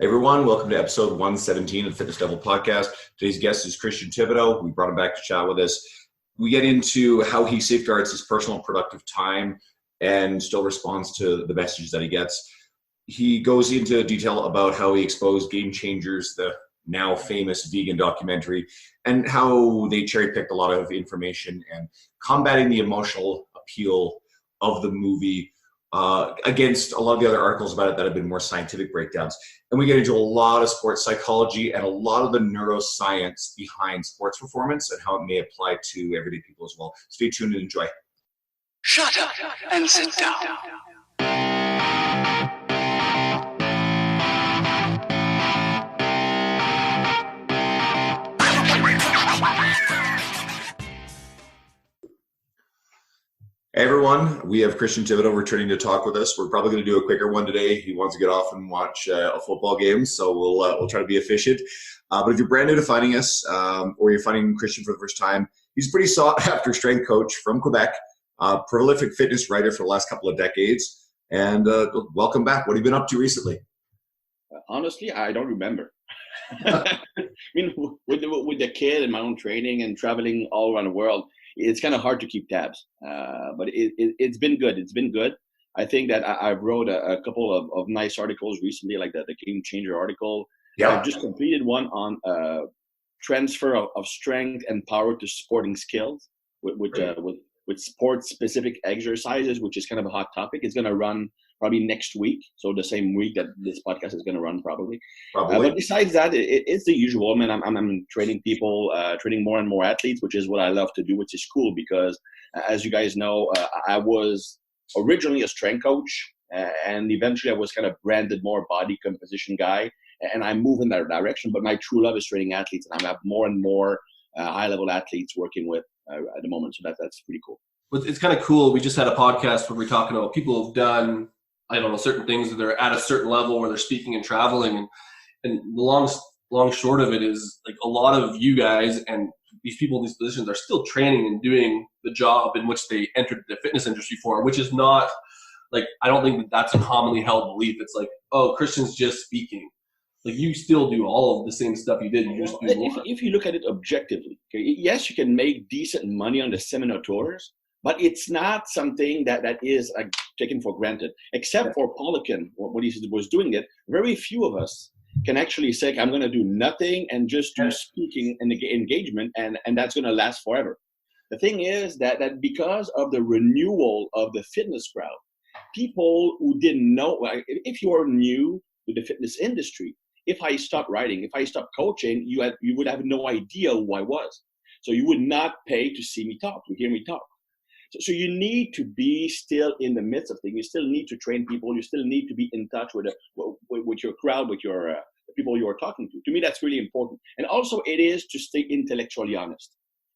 Hey everyone, welcome to episode 117 of the Fitness Devil podcast. Today's guest is Christian Thibaudeau. We brought him back to chat with us. We get into how he safeguards his personal productive time and still responds to the messages that he gets. He goes into detail about how he exposed Game Changers, the now famous vegan documentary, and how they cherry-picked a lot of information and combating the emotional appeal of the movie against a lot of the other articles about it that have been more scientific breakdowns. And we get into a lot of sports psychology and a lot of the neuroscience behind sports performance and how it may apply to everyday people as well. Stay tuned and enjoy. Shut up and sit down. Hey everyone, we have Christian Thibaudeau returning to talk with us. We're probably going to do a quicker one today. He wants to get off and watch a football game, so we'll try to be efficient. But if you're brand new to finding us, or you're finding Christian for the first time, he's a pretty sought-after strength coach from Quebec, prolific fitness writer for the last couple of decades, and welcome back. What have you been up to recently? Honestly, I don't remember. I mean, with the kid and my own training and traveling all around the world, it's kind of hard to keep tabs, but it's been good. It's been good. I think that I wrote a couple of nice articles recently, like the Game Changer article. Yeah. I've just completed one on transfer of strength and power to sporting skills with sport-specific exercises, which is kind of a hot topic. It's going to run probably next week, so the same week that this podcast is going to run probably. But besides that, it's the usual. I mean, I'm training people, training more and more athletes, which is what I love to do, which is cool because, as you guys know, I was originally a strength coach, and eventually I was kind of branded more body composition guy, and I move in that direction. But my true love is training athletes, and I have more and more high-level athletes working with at the moment, so that's pretty cool. It's kind of cool. We just had a podcast where we're talking about people who've done, I don't know, certain things that they're at a certain level where they're speaking and traveling. And the long short of it is, like, a lot of you guys and these people in these positions are still training and doing the job in which they entered the fitness industry for, which is not, like, I don't think that that's a commonly held belief. It's like, oh, Christian's just speaking. Like, you still do all of the same stuff you did. You just do more. If you look at it objectively, okay, yes, you can make decent money on the seminar tours, but it's not something that is taken for granted. Except for Polican, when he was doing it, very few of us can actually say, I'm going to do nothing and just do speaking and engagement, and that's going to last forever. The thing is that because of the renewal of the fitness crowd, people who didn't know, if you are new to the fitness industry, if I stopped writing, if I stopped coaching, you would have no idea who I was. So you would not pay to see me talk, to hear me talk. So you need to be still in the midst of things. You still need to train people. You still need to be in touch with your crowd, with your people you are talking to. To me, that's really important. And also, it is to stay intellectually honest.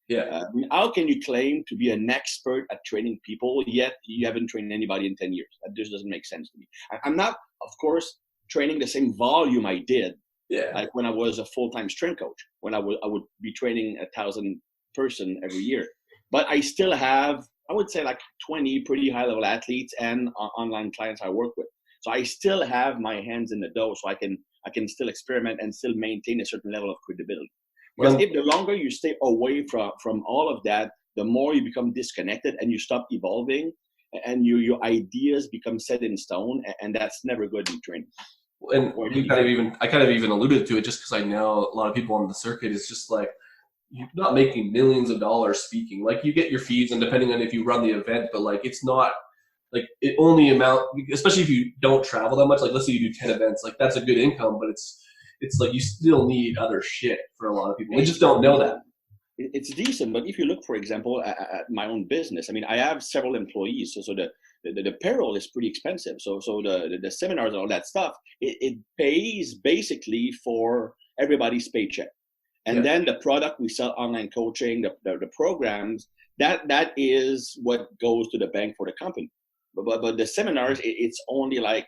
Yeah. How can you claim to be an expert at training people, yet you haven't trained anybody in 10 years? That just doesn't make sense to me. I'm not, of course, training the same volume I did, like when I was a full-time strength coach, when I would be training 1,000 person every year. But I still have, I would say, like 20 pretty high-level athletes and online clients I work with. So I still have my hands in the dough, so I can still experiment and still maintain a certain level of credibility. Because if the longer you stay away from all of that, the more you become disconnected and you stop evolving, and your ideas become set in stone, and that's never good in training. And I kind of even alluded to it just because I know a lot of people on the circuit is just like, you're not making millions of dollars speaking. Like, you get your fees, and depending on if you run the event, but like, it's not like it only amount, especially if you don't travel that much. Like, let's say you do 10 events, like that's a good income, but it's like you still need other shit for a lot of people. We just don't know that. It's decent, but if you look, for example, at my own business, I mean, I have several employees, so the payroll is pretty expensive. So the seminars and all that stuff, it pays basically for everybody's paycheck. And then the product we sell, online coaching, the programs, that is what goes to the bank for the company. But the seminars, it's only like,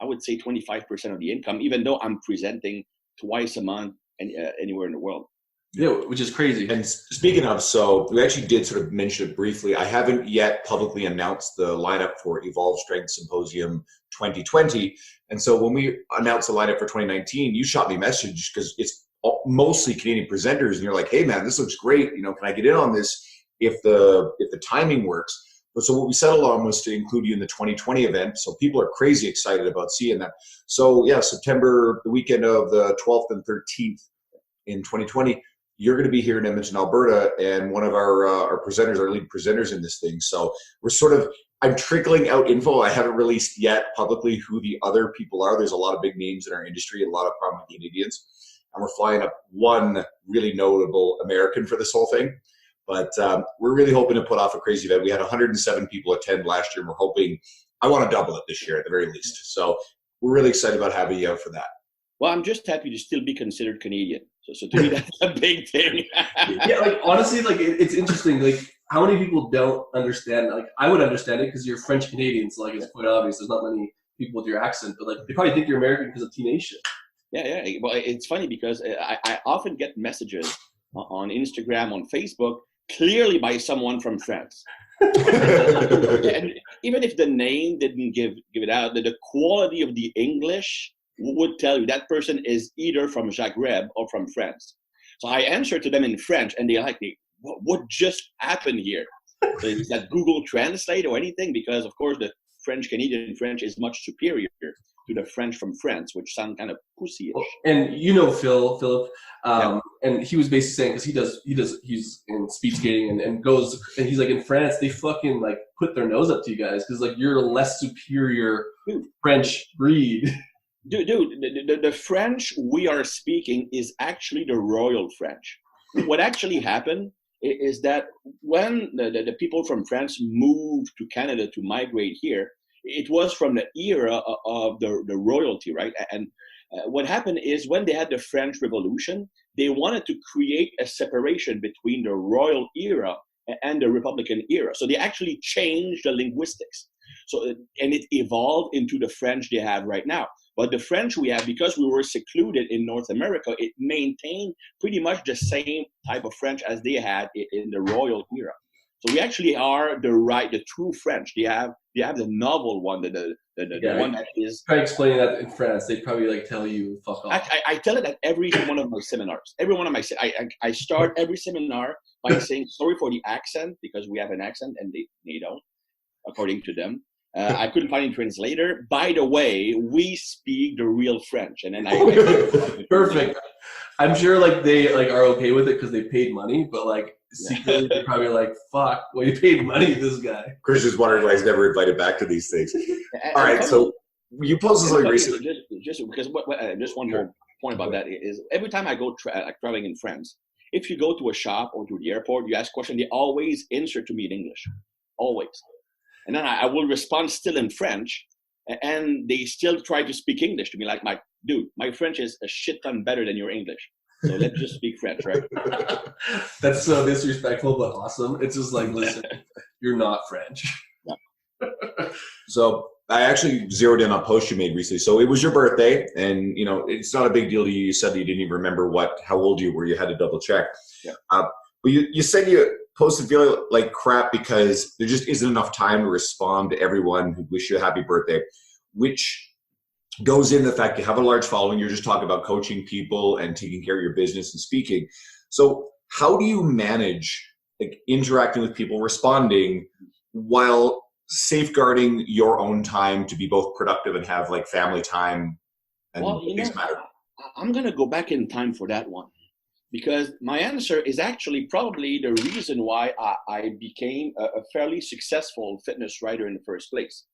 I would say 25% of the income, even though I'm presenting twice a month anywhere in the world. Yeah, which is crazy. And speaking of, so we actually did sort of mention it briefly. I haven't yet publicly announced the lineup for Evolve Strength Symposium 2020. And so when we announced the lineup for 2019, you shot me a message because it's mostly Canadian presenters, and you're like, "Hey man, this looks great. You know, can I get in on this if the timing works?" But so what we settled on was to include you in the 2020 event. So people are crazy excited about seeing that. So yeah, September, the weekend of the 12th and 13th in 2020, you're going to be here in Edmonton, Alberta, and one of our presenters, our lead presenters in this thing. So I'm trickling out info. I haven't released yet publicly who the other people are. There's a lot of big names in our industry, a lot of prominent Canadians, and we're flying up one really notable American for this whole thing. But we're really hoping to put off a crazy event. We had 107 people attend last year, and we're hoping, I want to double it this year at the very least. So we're really excited about having you out for that. Well, I'm just happy to still be considered Canadian. So to me, that's a big thing. Yeah, like honestly, like it's interesting. Like how many people don't understand? Like I would understand it because you're French Canadian, so like it's quite obvious. There's not many people with your accent, but like they probably think you're American because of T-Nation. Yeah. Well, it's funny because I often get messages on Instagram, on Facebook, clearly by someone from France. And even if the name didn't give it out, the quality of the English would tell you that person is either from Zagreb or from France. So I answer to them in French, and they're like, what just happened here? Is that Google Translate or anything? Because, of course, the French-Canadian French is much superior to the French from France, which sound kind of pussy-ish. And you know Philip, and he was basically saying, because he's in speed skating and goes, and he's like, in France, they fucking like put their nose up to you guys because like you're a less superior French breed. Dude, the French we are speaking is actually the royal French. What actually happened is that when the people from France moved to Canada to migrate here, it was from the era of the royalty, right? And what happened is when they had the French Revolution, they wanted to create a separation between the royal era and the Republican era. So they actually changed the linguistics. So, and it evolved into the French they have right now. But the French we have, because we were secluded in North America, it maintained pretty much the same type of French as they had in the royal era. So we actually are the true French. They have the novel one, the one that is. Try explaining that in France. They'd probably like tell you fuck off. I tell it at every one of my seminars. I start every seminar by saying sorry for the accent because we have an accent and they don't, according to them. I couldn't find a translator. By the way, we speak the real French, and then I perfect. I'm sure like they like are okay with it because they paid money, but like secretly they're probably like, "Fuck, well you paid money to this guy." Christian's wondering why he's never invited back to these things. All right, so you posted something recently. Just because just one more point about that is every time I go traveling in France, if you go to a shop or to the airport, you ask a question, they always answer to me in English, always. And then I will respond still in French, and they still try to speak English to me. Like, dude, my French is a shit ton better than your English. So let's just speak French, right? That's so disrespectful, but awesome. It's just like, listen, you're not French. No. So I actually zeroed in on a post you made recently. So it was your birthday, and you know it's not a big deal to you. You said that you didn't even remember how old you were. You had to double check. Yeah. But you said you posted feeling like crap because there just isn't enough time to respond to everyone who wish you a happy birthday, which goes in the fact you have a large following. You're just talking about coaching people and taking care of your business and speaking. So how do you manage like interacting with people, responding while safeguarding your own time to be both productive and have like family time and things matter? I'm going to go back in time for that one. Because my answer is actually probably the reason why I became a fairly successful fitness writer in the first place.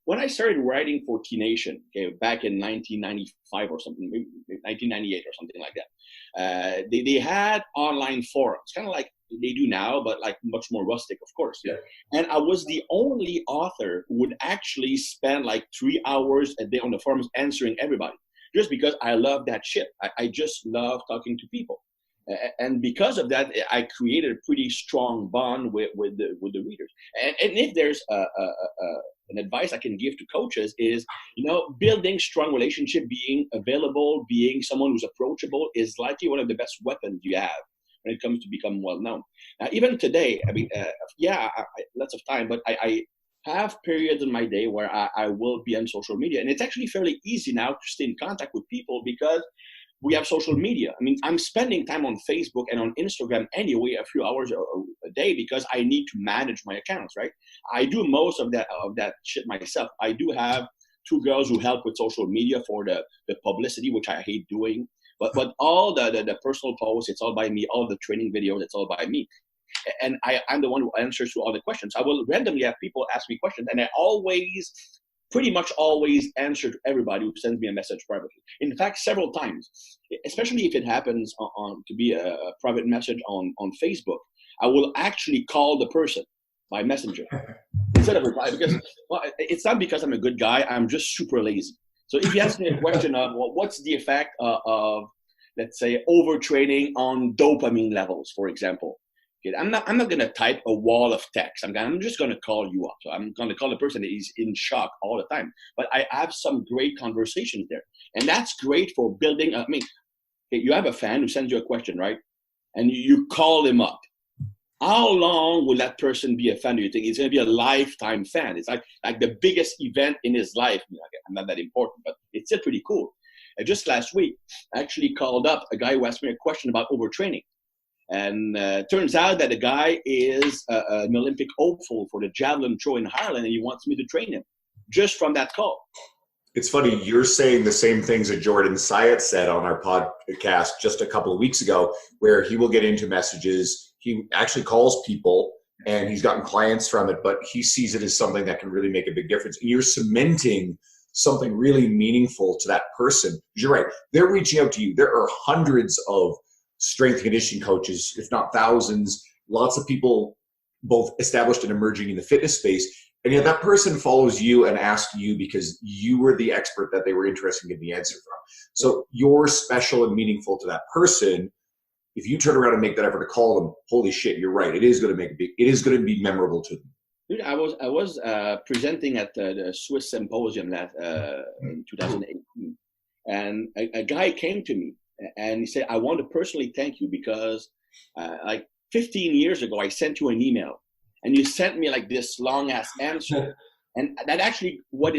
When I started writing for T-Nation, back in 1995 or something, maybe 1998 or something like that, they had online forums, kind of like they do now, but like much more rustic, of course. Yeah. And I was the only author who would actually spend like 3 hours a day on the forums answering everybody, just because I love that shit. I just love talking to people. And because of that, I created a pretty strong bond with the readers. And if there's an advice I can give to coaches is, building strong relationship, being available, being someone who's approachable is likely one of the best weapons you have when it comes to become well known. Now, even today, I mean, lots of time, but have periods in my day where I will be on social media. And it's actually fairly easy now to stay in contact with people because we have social media. I mean, I'm spending time on Facebook and on Instagram anyway, a few hours a day, because I need to manage my accounts, right? I do most of that shit myself. I do have 2 girls who help with social media for the publicity, which I hate doing. But all the personal posts, it's all by me. All the training videos, it's all by me. And I'm the one who answers to all the questions. I will randomly have people ask me questions, and I pretty much always answer to everybody who sends me a message privately. In fact, several times, especially if it happens to be a private message on Facebook, I will actually call the person by messenger instead of reply, because it's not because I'm a good guy. I'm just super lazy. So if you ask me a question of, well, what's the effect of, let's say, overtraining on dopamine levels, for example, okay, I'm not going to type a wall of text. I'm just going to call you up. So I'm going to call the person that is in shock all the time. But I have some great conversations there. And that's great for building. I mean, you have a fan who sends you a question, right? And you call him up. How long will that person be a fan, do you think? It's going to be a lifetime fan. It's like the biggest event in his life. I'm not that important, but it's still pretty cool. And just last week, I actually called up a guy who asked me a question about overtraining. And turns out that the guy is an Olympic hopeful for the javelin throw in Ireland, and he wants me to train him just from that call. It's funny, you're saying the same things that Jordan Syatt said on our podcast just a couple of weeks ago, where he will get into messages. He actually calls people, and he's gotten clients from it, but he sees it as something that can really make a big difference. And you're cementing something really meaningful to that person. You're right. They're reaching out to you. There are hundreds of strength and conditioning coaches, if not thousands, lots of people both established and emerging in the fitness space. And yet that person follows you and asks you because you were the expert that they were interested in getting the answer from. So you're special and meaningful to that person. If you turn around and make that effort to call them, holy shit, you're right. It is going to it is going to be memorable to them. Dude, I was presenting at the Swiss Symposium in 2018, and a guy came to me and he said, I want to personally thank you because like 15 years ago, I sent you an email and you sent me like this long ass answer. And that actually what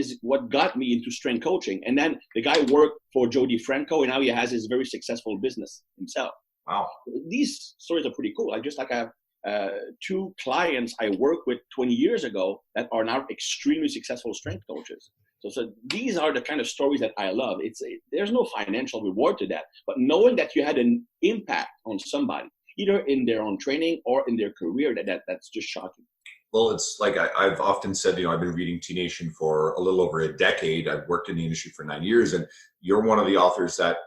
got me into strength coaching. And then the guy worked for Jody Franco, and now he has his very successful business himself. Wow. These stories are pretty cool. I have 2 clients I worked with 20 years ago that are now extremely successful strength coaches. So these are the kind of stories that I love. There's no financial reward to that, but knowing that you had an impact on somebody, either in their own training or in their career, that's just shocking. Well, it's like I've often said, I've been reading T Nation for a little over a decade. I've worked in the industry for 9 years, and you're one of the authors that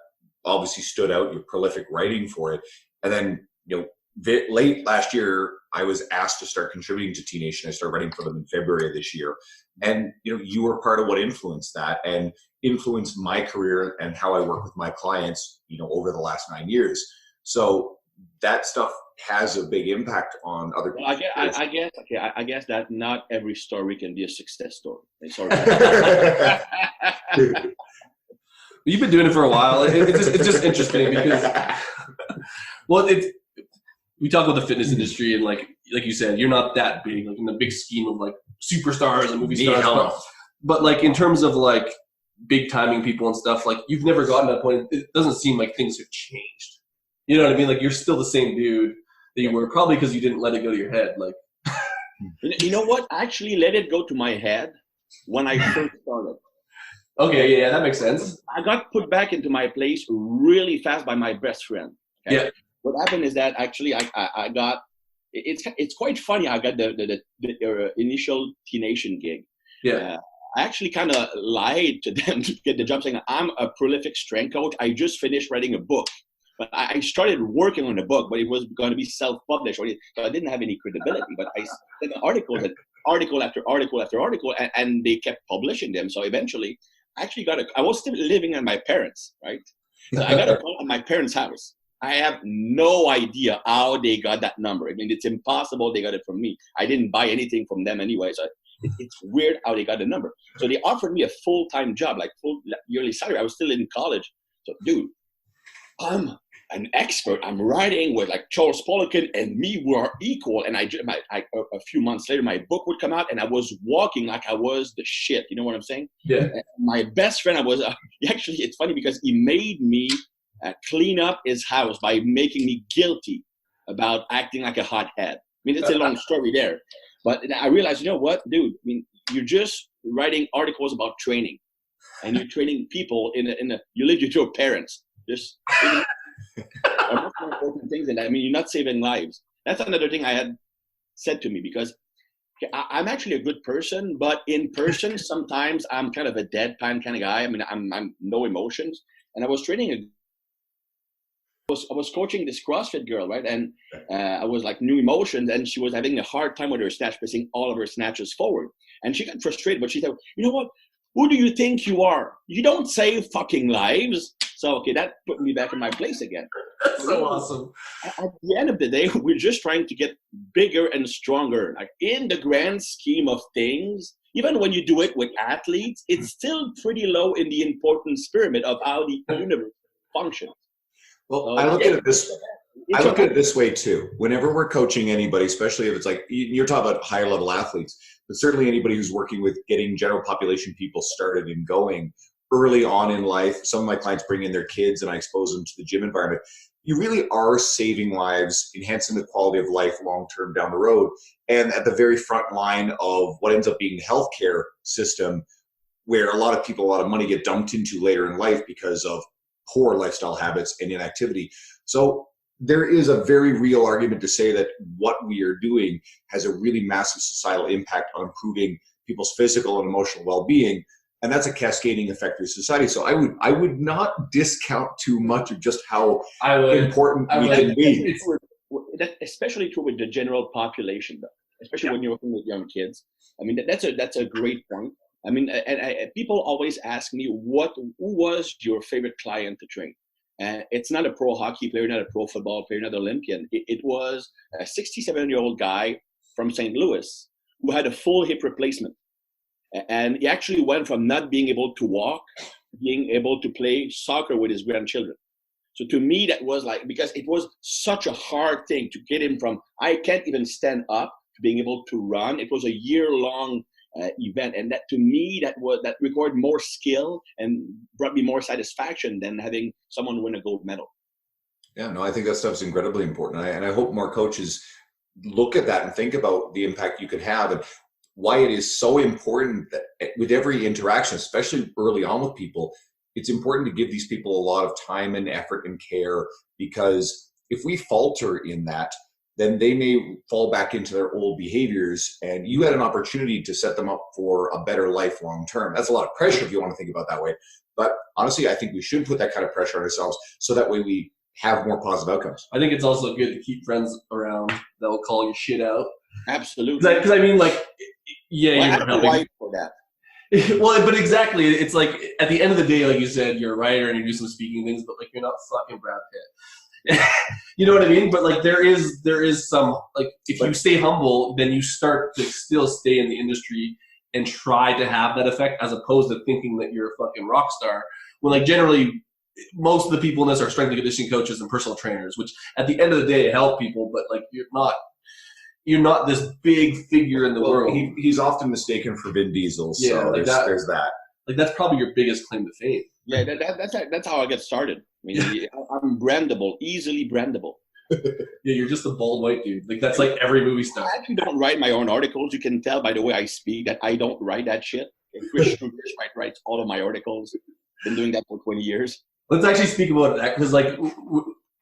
obviously stood out. You're prolific writing for it. And then, late last year, I was asked to start contributing to T Nation. I started writing for them in February of this year. And, you were part of what influenced that and influenced my career and how I work with my clients, over the last 9 years. So that stuff has a big impact on other people. Well, I guess that not every story can be a success story. Sorry. You've been doing it for a while. It's just interesting because, well, we talk about the fitness industry, and like you said, you're not that big, like in the big scheme of like superstars and movie stars. But like in terms of like big timing people and stuff, like you've never gotten to that point. It doesn't seem like things have changed. You know what I mean? Like you're still the same dude that you were, probably because you didn't let it go to your head. Like, you know what? I actually let it go to my head when I first started. Okay, yeah, that makes sense. I got put back into my place really fast by my best friend. Okay? Yeah. What happened is that actually I got, it's quite funny. I got the initial T Nation gig. Yeah. I actually kind of lied to them to get the job, saying I'm a prolific strength coach. I just finished writing a book. But I started working on the book, but it was going to be self-published. So I didn't have any credibility. But I sent article after article after article, and they kept publishing them. So eventually, I actually I was still living at my parents', right? So I got a call at my parents' house. I have no idea how they got that number. I mean, it's impossible they got it from me. I didn't buy anything from them anyway. So it's weird how they got the number. So they offered me a full-time job, like full yearly salary. I was still in college. So, dude, I'm an expert. I'm writing with like Charles Poliquin and me, we are equal. And a few months later, my book would come out and I was walking like I was the shit. You know what I'm saying? Yeah. And my best friend, actually, it's funny because he made me clean up his house by making me guilty about acting like a hothead. I mean, it's a long story there. But I realized, you know what, dude, I mean, you're just writing articles about training and you're training people you live with your parents. Just are much more important things than that. I mean, you're not saving lives. That's another thing I had said to me because I'm actually a good person, but in person, sometimes I'm kind of a deadpan kind of guy. I mean, I'm no emotions. And I was training I was coaching this CrossFit girl, right? And I was like new emotions, and she was having a hard time with her snatch, pressing all of her snatches forward. And she got frustrated, but she said, you know what? Who do you think you are? You don't save fucking lives. So, okay, that put me back in my place again. That's so awesome. At the end of the day, we're just trying to get bigger and stronger. Like in the grand scheme of things, even when you do it with athletes, it's still pretty low in the importance pyramid of how the universe functions. Well, I look at it this way too. Whenever we're coaching anybody, especially if it's like you're talking about higher level athletes, but certainly anybody who's working with getting general population people started and going early on in life. Some of my clients bring in their kids and I expose them to the gym environment. You really are saving lives, enhancing the quality of life long-term down the road. And at the very front line of what ends up being the healthcare system, where a lot of money get dumped into later in life because of poor lifestyle habits and inactivity. So there is a very real argument to say that what we are doing has a really massive societal impact on improving people's physical and emotional well-being. And that's a cascading effect through society. So I would not discount too much of just how important we can be. That's especially true with the general population, though. Especially when you're working with young kids. I mean, that's a great point. I mean, and people always ask me, who was your favorite client to train? And it's not a pro hockey player, not a pro football player, not an Olympian. It was a 67-year-old guy from St. Louis who had a full hip replacement. And he actually went from not being able to walk, being able to play soccer with his grandchildren. So to me, that was like, because it was such a hard thing to get him from, I can't even stand up, to being able to run. It was a year-long event. And that to me, that required more skill and brought me more satisfaction than having someone win a gold medal. Yeah, no, I think that stuff's incredibly important. And I hope more coaches look at that and think about the impact you could have and why it is so important that with every interaction, especially early on with people, it's important to give these people a lot of time and effort and care, because if we falter in that, then they may fall back into their old behaviors, and you had an opportunity to set them up for a better life long term. That's a lot of pressure if you want to think about it that way. But honestly, I think we should put that kind of pressure on ourselves so that way we have more positive outcomes. I think it's also good to keep friends around that will call you shit out. Absolutely. Because I mean, like, yeah, well, you're helping. For that. Well, but exactly, it's like at the end of the day, like you said, you're a writer and you do some speaking things, but like you're not fucking Brad Pitt. You know what I mean? But like there is some, like, if you stay humble, then you start to still stay in the industry and try to have that effect, as opposed to thinking that you're a fucking rock star. When like generally most of the people in this are strength and conditioning coaches and personal trainers, which at the end of the day help people, but like you're not this big figure in the world. He's often mistaken for Vin Diesel, so yeah, like there's that. Like that's probably your biggest claim to fame. Yeah, that's how I get started. I mean, I'm brandable, easily brandable. Yeah, you're just a bald white dude. Like that's like every movie star. I actually don't write my own articles. You can tell by the way I speak that I don't write that shit. Chris writes all of my articles. Been doing that for 20 years. Let's actually speak about that, because like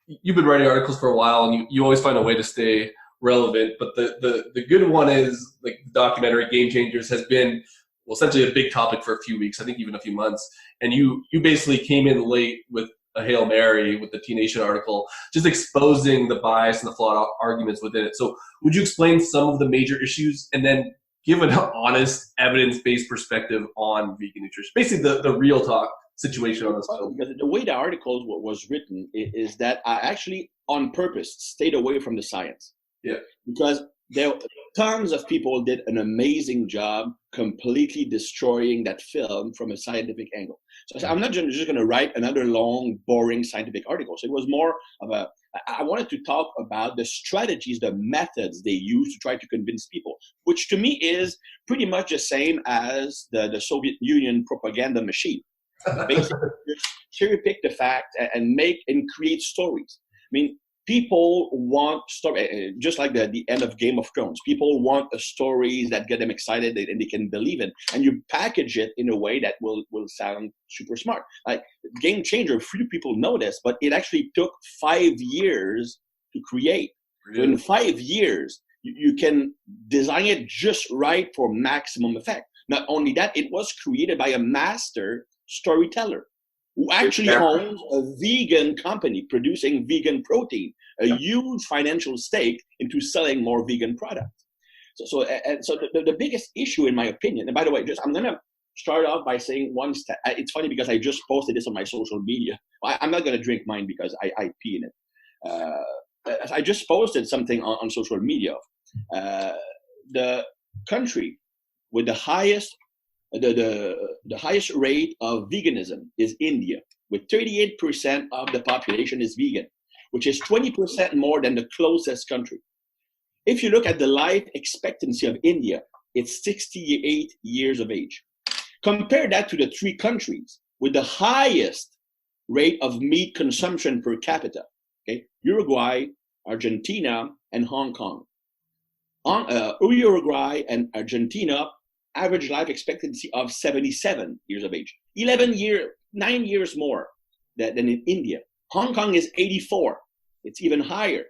you've been writing articles for a while, and you always find a way to stay relevant. But the good one is like the documentary Game Changers has been, well, essentially a big topic for a few weeks, I think even a few months. And you basically came in late with a Hail Mary with the T Nation article, just exposing the bias and the flawed arguments within it. So would you explain some of the major issues and then give an honest, evidence-based perspective on vegan nutrition? Basically the real talk situation on this film. Because the way the article was written is that I actually on purpose stayed away from the science. Yeah. Because there tons of people did an amazing job completely destroying that film from a scientific angle. So I'm not just going to write another long, boring scientific article. So it was more of I wanted to talk about the strategies, the methods they use to try to convince people, which to me is pretty much the same as the Soviet Union propaganda machine. Basically, just cherry pick the fact and make and create stories. I mean, people want story, just like the end of Game of Thrones. People want stories that get them excited and they can believe in, and you package it in a way that will sound super smart. Like Game Changer, few people know this, but it actually took 5 years to create. Really? So in 5 years, you can design it just right for maximum effect. Not only that, it was created by a master storyteller who actually owns a vegan company producing vegan protein, a huge financial stake into selling more vegan products. So the biggest issue, in my opinion, and by the way, I'm going to start off by saying one stat. It's funny because I just posted this on my social media. I'm not going to drink mine because I pee in it. I just posted something on social media. The country with the highest highest rate of veganism is India, with 38% of the population is vegan, which is 20% more than the closest country. If you look at the life expectancy of India, it's 68 years of age. Compare that to the 3 countries with the highest rate of meat consumption per capita, okay? Uruguay, Argentina, and Hong Kong. Uruguay and Argentina average life expectancy of 77 years of age, 9 years more than in India. Hong Kong is 84. It's even higher.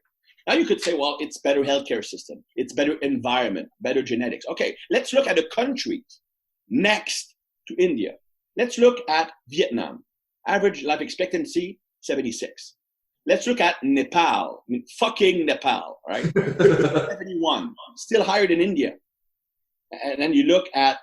Now you could say, well, it's better healthcare system. It's better environment, better genetics. Okay, let's look at the countries next to India. Let's look at Vietnam. Average life expectancy, 76. Let's look at Nepal. I mean, fucking Nepal, right? 71, still higher than India. And then you look at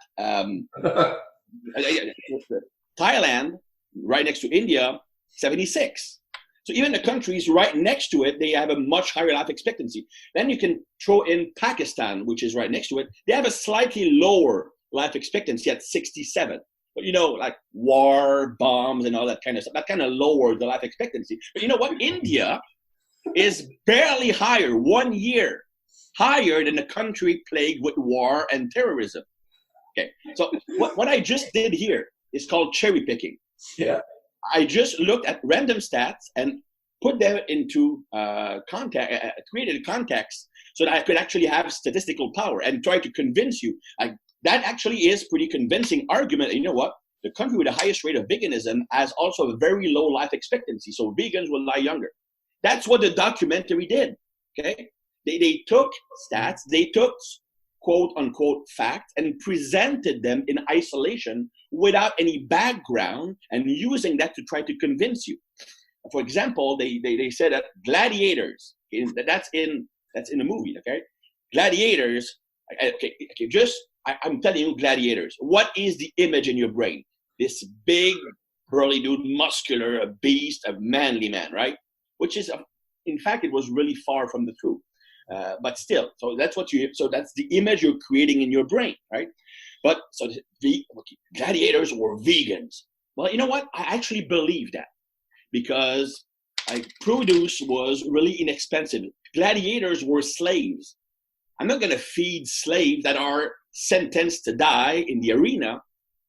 Thailand, right next to India, 76. So even the countries right next to it, they have a much higher life expectancy. Then you can throw in Pakistan, which is right next to it. They have a slightly lower life expectancy at 67. But like war, bombs, and all that kind of stuff, that kind of lowers the life expectancy. But you know what? India is barely higher, 1 year higher than a country plagued with war and terrorism. Okay, so what I just did here is called cherry picking. Yeah, I just looked at random stats and put them into created a context so that I could actually have statistical power and try to convince you. That actually is pretty convincing argument. And you know what? The country with the highest rate of veganism has also a very low life expectancy, so vegans will die younger. That's what the documentary did. Okay. They took stats, they took quote unquote facts and presented them in isolation without any background and using that to try to convince you. For example, they said that gladiators, that's in the movie, okay? Gladiators, okay, I'm telling you, gladiators, what is the image in your brain? This big, burly dude, muscular, a beast, a manly man, right? Which is, in fact, it was really far from the truth. But still, so that's the image you're creating in your brain, right? But so gladiators were vegans. Well, you know what? I actually believe that because produce was really inexpensive. Gladiators were slaves. I'm not going to feed slaves that are sentenced to die in the arena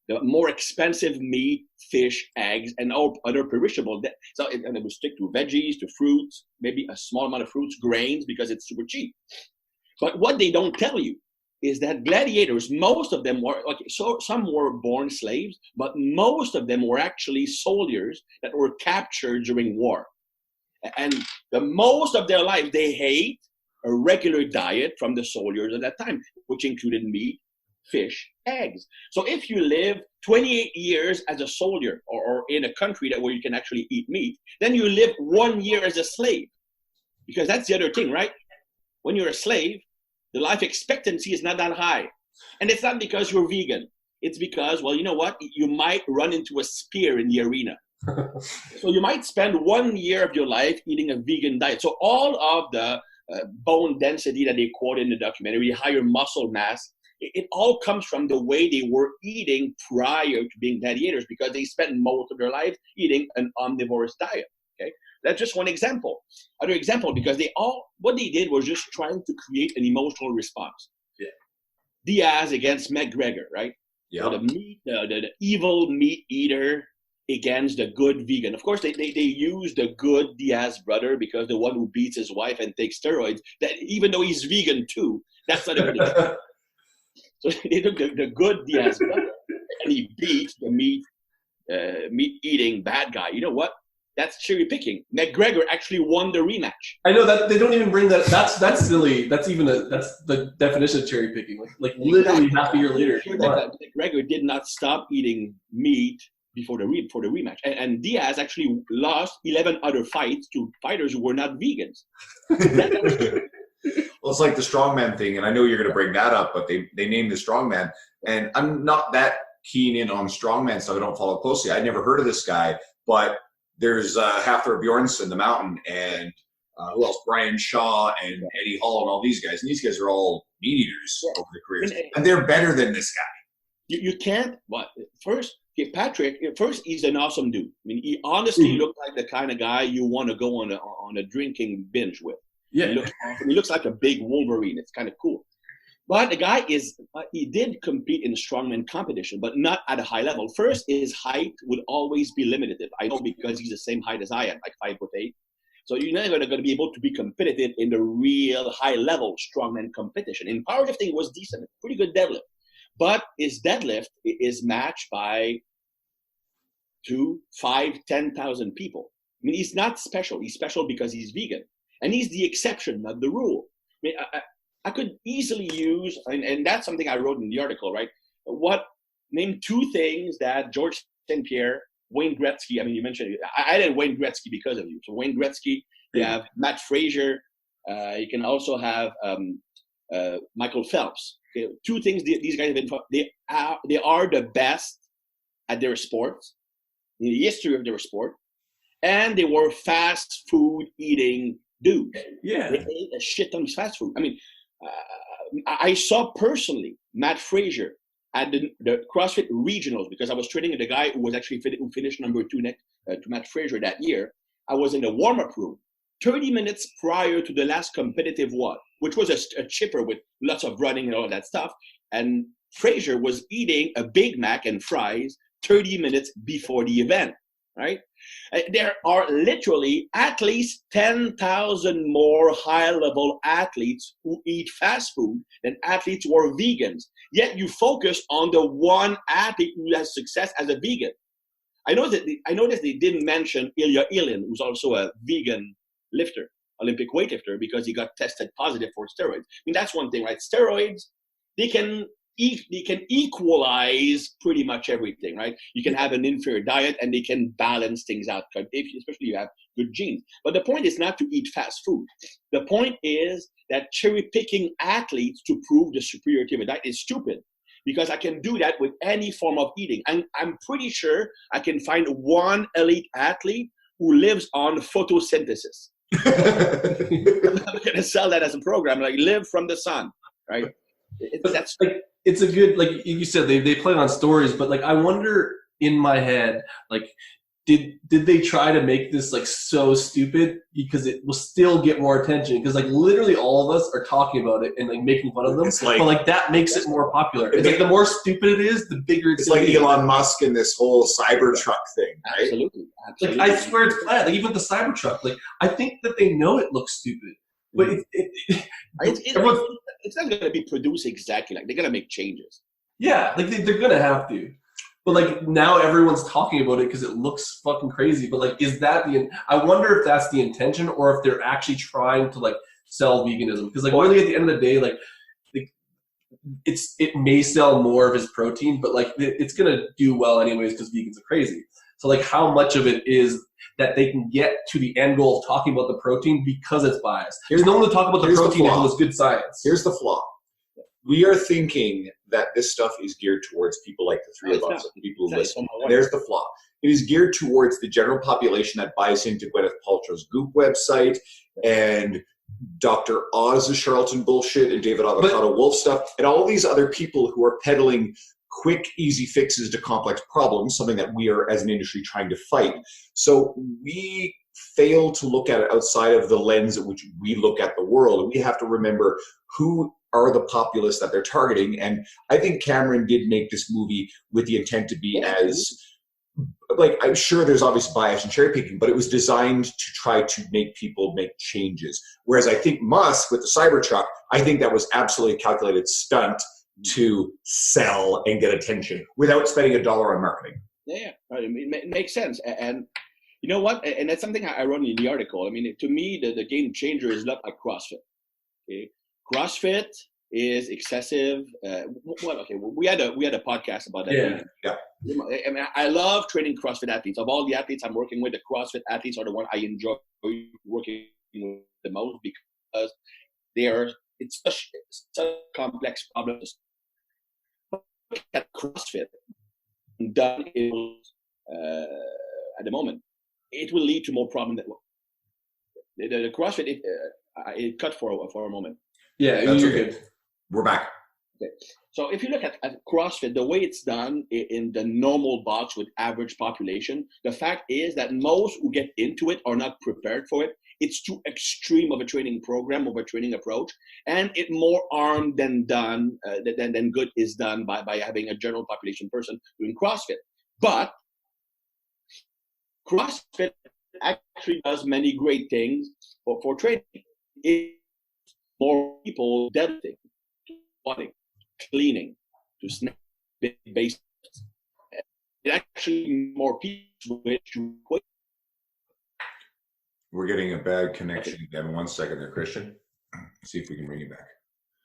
the more expensive meat, fish, eggs, and all other perishable. And it would stick to veggies, to fruits, maybe a small amount of fruits, grains, because it's super cheap. But what they don't tell you is that gladiators, most of them were, so some were born slaves, but most of them were actually soldiers that were captured during war. And the most of their life, they ate a regular diet from the soldiers at that time, which included meat, fish, eggs. So if you live 28 years as a soldier or in a country where you can actually eat meat, then you live 1 year as a slave. Because that's the other thing, right? When you're a slave, the life expectancy is not that high. And it's not because you're vegan. It's because, well, you know what? You might run into a spear in the arena. So you might spend 1 year of your life eating a vegan diet. So all of the bone density that they quote in the documentary, higher muscle mass. It all comes from the way they were eating prior to being gladiators, because they spent most of their life eating an omnivorous diet. Okay, that's just one example. Other example, because what they did was just trying to create an emotional response. Yeah. Diaz against McGregor, right? Yeah. So the evil meat eater against the good vegan. Of course, they use the good Diaz brother, because the one who beats his wife and takes steroids, that even though he's vegan too, that's not a good example. So they took the good Diaz brother and he beat the meat-eating bad guy. You know what? That's cherry picking. McGregor actually won the rematch. I know that they don't even bring that. That's silly. That's the definition of cherry picking. Like literally half a year later. McGregor did not stop eating meat before the rematch, and Diaz actually lost 11 other fights to fighters who were not vegans. Well, it's like the strongman thing, and I know you're going to bring that up, but they named the strongman, and I'm not that keen in on strongman stuff. I don't follow closely. I'd never heard of this guy, but there's Hafthor Bjornsson, the Mountain, and who else? Brian Shaw and Eddie Hall and all these guys, and these guys are all meat eaters over the careers, and they're better than this guy. You can't. What first? Patrick, first, he's an awesome dude. I mean, he honestly looks like the kind of guy you want to go on a drinking binge with. Yeah. He looks like a big Wolverine. It's kind of cool. But the guy he did compete in strongman competition, but not at a high level. First, his height would always be limited. I know, because he's the same height as I am, like 5'8". So you're not going to be able to be competitive in the real high level strongman competition. In powerlifting, it was decent, pretty good deadlift. But his deadlift is matched by 2, 5, 10,000 people. I mean, he's not special. He's special because he's vegan. And he's the exception, not the rule. I mean, I could easily use, and that's something I wrote in the article, right? Name 2 things that George St. Pierre, Wayne Gretzky, I mean, you mentioned, I did Wayne Gretzky because of you. So Wayne Gretzky, you have Matt Frazier, you can also have Michael Phelps. Okay, 2 things these guys have been, they are the best at their sports, in the history of their sport, and they were fast food eating dudes. Yeah. They ate a shit ton of fast food. I mean, I saw personally Matt Frazier at the CrossFit Regionals, because I was training with a guy who was actually who finished number 2 next to Matt Frazier that year. I was in the warm-up room 30 minutes prior to the last competitive one, which was a chipper with lots of running and all that stuff. And Frazier was eating a Big Mac and fries 30 minutes before the event, right? There are literally at least 10,000 more high-level athletes who eat fast food than athletes who are vegans. Yet you focus on the one athlete who has success as a vegan. I noticed they didn't mention Ilya Ilin, who's also a vegan lifter, Olympic weightlifter, because he got tested positive for steroids. I mean, that's one thing, right? Steroids, they can equalize pretty much everything, right? You can have an inferior diet and they can balance things out, especially if you have good genes. But the point is not to eat fast food. The point is that cherry-picking athletes to prove the superiority of a diet is stupid, because I can do that with any form of eating. And I'm pretty sure I can find one elite athlete who lives on photosynthesis. I'm going to sell that as a program, like live from the sun, right? That's like, it's a good, like you said, they play on stories, but like I wonder in my head, like did they try to make this like so stupid because it will still get more attention? Because like literally all of us are talking about it and like making fun of them, but like that makes it more popular. It's like the more stupid it is, the bigger it's like Elon Musk and this whole Cybertruck thing, right? Absolutely. Like I swear it's flat. Like even the Cybertruck, like I think that they know it looks stupid, but it's not going to be produced exactly like, they're going to make changes. Yeah, like they're going to have to. But like now everyone's talking about it because it looks fucking crazy. But like, is that I wonder if that's the intention, or if they're actually trying to like sell veganism? Because like really at the end of the day, like it may sell more of his protein, but like it's gonna do well anyways because vegans are crazy. So like, how much of it is that they can get to the end goal of talking about the protein because it's biased? There's no one to talk about the protein if it was good science. Here's the flaw. We are thinking that this stuff is geared towards people like the three of us, and people who listen. And there's the flaw. It is geared towards the general population that buys into Gwyneth Paltrow's Goop website and Dr. Oz's charlatan bullshit and David Avocado Wolf stuff, and all these other people who are peddling quick, easy fixes to complex problems, something that we are as an industry trying to fight. So we fail to look at it outside of the lens at which we look at the world. We have to remember who are the populace that they're targeting. And I think Cameron did make this movie with the intent to be as, like, I'm sure there's obvious bias and cherry picking, but it was designed to try to make people make changes. Whereas I think Musk with the Cybertruck, I think that was absolutely a calculated stunt to sell and get attention without spending $1 on marketing. Yeah, right. I mean, it makes sense. And you know what? And that's something I wrote in the article. I mean, to me, the game changer is not like CrossFit. Okay? CrossFit is excessive. We had a podcast about that. Yeah. I mean, I love training CrossFit athletes. Of all the athletes I'm working with, the CrossFit athletes are the one I enjoy working with the most because it's such a complex problem. Look at CrossFit done at the moment, it will lead to more problems. The CrossFit, it cut for a moment. Yeah, that's you're okay. good. We're back. Okay. So if you look at CrossFit, the way it's done in the normal box with average population, the fact is that most who get into it are not prepared for it. It's too extreme of a training program, of a training approach, and it more harm than done than good is done by having a general population person doing CrossFit. But CrossFit actually does many great things for training. It's more people deadlifting, squatting, cleaning, to snap base. It actually more people which you quit. We're getting a bad connection again. 1 second there, Christian. See if we can bring you back.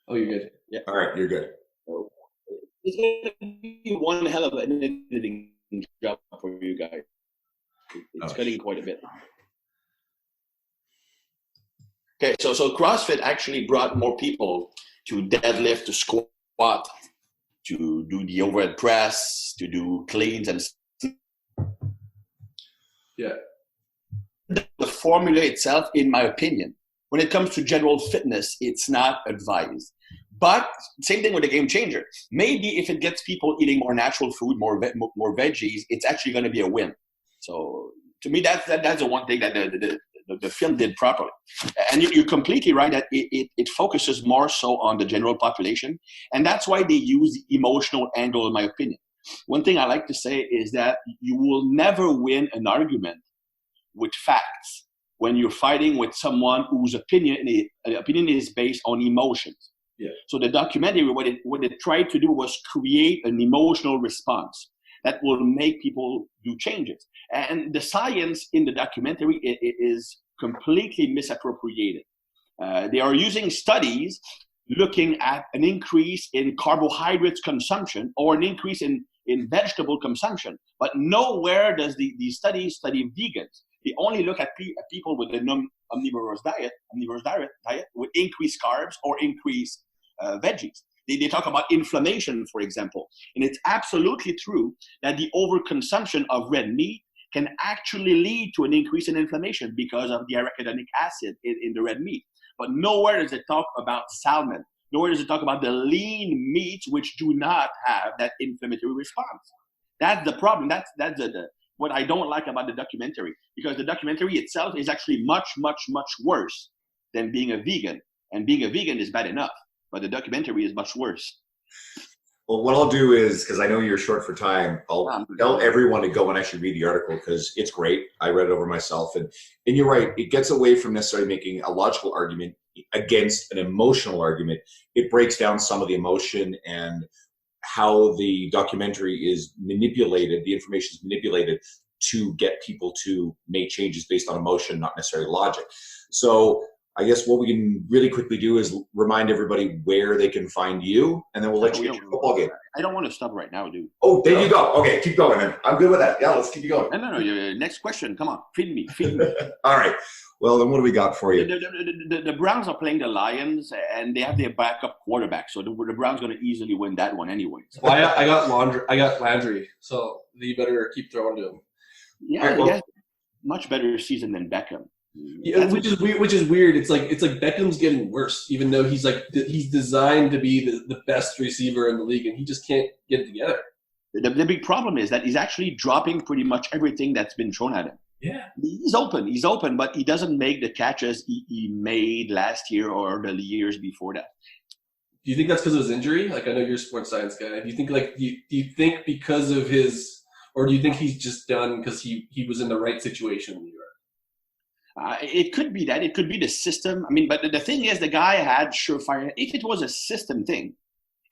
Oh, you're good. Yeah. All right, you're good. So it's going to be one hell of an editing job for you guys. It's cutting quite a bit. Okay, so CrossFit actually brought more people to deadlift, to squat, to do the overhead press, to do cleans and yeah. The formula itself, in my opinion, when it comes to general fitness, it's not advised. But same thing with the game changer. Maybe if it gets people eating more natural food, more veggies, it's actually going to be a win. So to me, that's the one thing that the film did properly. And you're completely right that it focuses more so on the general population. And that's why they use the emotional angle, in my opinion. One thing I like to say is that you will never win an argument with facts when you're fighting with someone whose opinion is based on emotions. Yeah. So the documentary, what it tried to do was create an emotional response that will make people do changes. And the science in the documentary is completely misappropriated. They are using studies looking at an increase in carbohydrates consumption or an increase in vegetable consumption. But nowhere does the study study vegans. They only look at people with an omnivorous diet with increased carbs or increased veggies. They talk about inflammation, for example. And it's absolutely true that the overconsumption of red meat can actually lead to an increase in inflammation because of the arachidonic acid in the red meat. But nowhere does it talk about salmon. Nowhere does it talk about the lean meats, which do not have that inflammatory response. That's the problem. That's what I don't like about the documentary, because the documentary itself is actually much, much, much worse than being a vegan. And being a vegan is bad enough, but the documentary is much worse. Well, what I'll do is, because I know you're short for time, I'll tell everyone to go and actually read the article because it's great. I read it over myself. And you're right, it gets away from necessarily making a logical argument against an emotional argument. It breaks down some of the emotion and how the documentary is manipulated, the information is manipulated to get people to make changes based on emotion, not necessarily logic. So I guess what we can really quickly do is remind everybody where they can find you, and then we'll let you get your football game. I don't want to stop right now, dude. Oh, there you go. Okay, keep going then. I'm good with that. Yeah, let's keep you going. No. Next question. Come on, feed me. All right. Well, then what do we got for you? The Browns are playing the Lions, and they have their backup quarterback, so the Browns going to easily win that one anyways. Well, I got Landry, so you better keep throwing to him. Yeah, he has much better season than Beckham. Yeah, which is weird. It's like Beckham's getting worse, even though he's designed to be the best receiver in the league, and he just can't get it together. The big problem is that he's actually dropping pretty much everything that's been thrown at him. Yeah, he's open, but he doesn't make the catches he made last year or the years before that. Do you think that's because of his injury? Like, I know you're a sports science guy. Do you think do you think because of his, or do you think he's just done because he was in the right situation in New York? It could be that. It could be the system. I mean, but the thing is, the guy had surefire. If it was a system thing,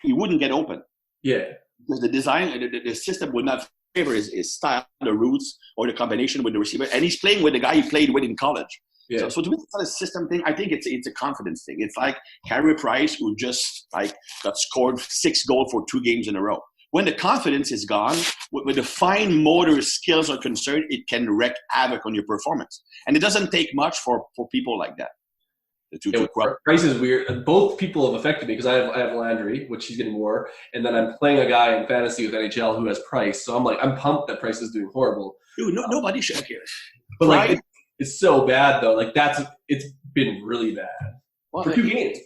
he wouldn't get open. Yeah. Because the design, the system would not favor his style, the roots, or the combination with the receiver. And he's playing with the guy he played with in college. Yeah. So to me, it's not a system thing. I think it's a confidence thing. It's like Carey Price, who just got scored 6 goals for 2 games in a row. When the confidence is gone, with the fine motor skills are concerned, it can wreak havoc on your performance. And it doesn't take much for people like that. Price is weird. Both people have affected me because I have Landry, which he's getting more, and then I'm playing a guy in fantasy with NHL who has Price. So I'm pumped that Price is doing horrible. Dude, nobody should care. But like, it's so bad though. Like it's been really bad for 2 games.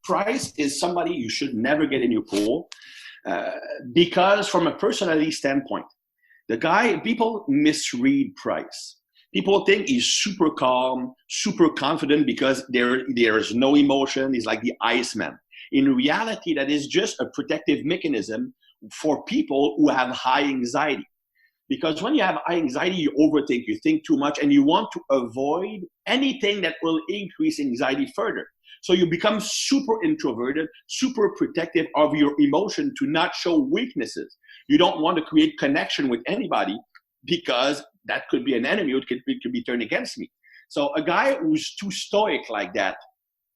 Price is somebody you should never get in your pool because from a personality standpoint, the guy, people misread Price. People think he's super calm, super confident because there is no emotion. He's like the Iceman. In reality, that is just a protective mechanism for people who have high anxiety. Because when you have high anxiety, you overthink, you think too much, and you want to avoid anything that will increase anxiety further. So you become super introverted, super protective of your emotion to not show weaknesses. You don't want to create connection with anybody because that could be an enemy. It could be turned against me. So a guy who's too stoic like that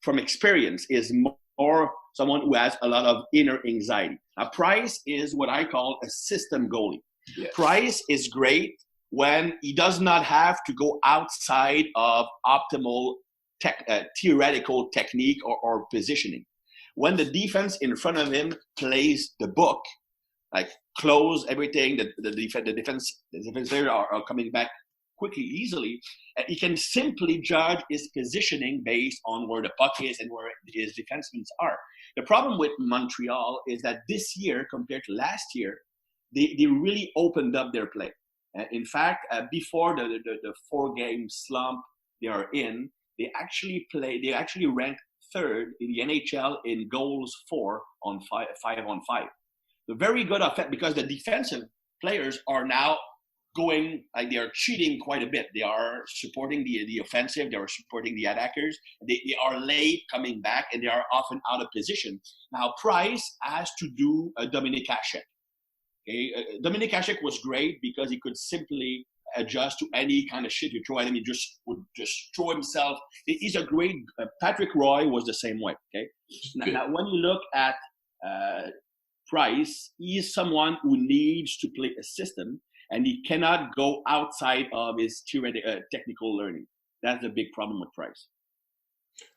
from experience is more someone who has a lot of inner anxiety. Now, Price is what I call a system goalie. Yes. Price is great when he does not have to go outside of optimal theoretical technique or positioning. When the defense in front of him plays the book, like close everything, the defense players are coming back quickly, easily, and he can simply judge his positioning based on where the puck is and where his defensemen are. The problem with Montreal is that this year, compared to last year, they really opened up their play. In fact, before the 4-game slump they are in, they actually ranked 3rd in the NHL in goals for on 5-on-5. They're very good at that because the defensive players are now going, like they are cheating quite a bit. They are supporting the offensive, they are supporting the attackers. They are late coming back and they are often out of position. Now Price has to do a Dominic Hasek. Okay? Dominic Hasek was great because he could simply adjust to any kind of shit you throw at him. He would just throw himself. He's a great, Patrick Roy was the same way. Okay. Now when you look at Price, he is someone who needs to play a system and he cannot go outside of his technical learning. That's a big problem with Price.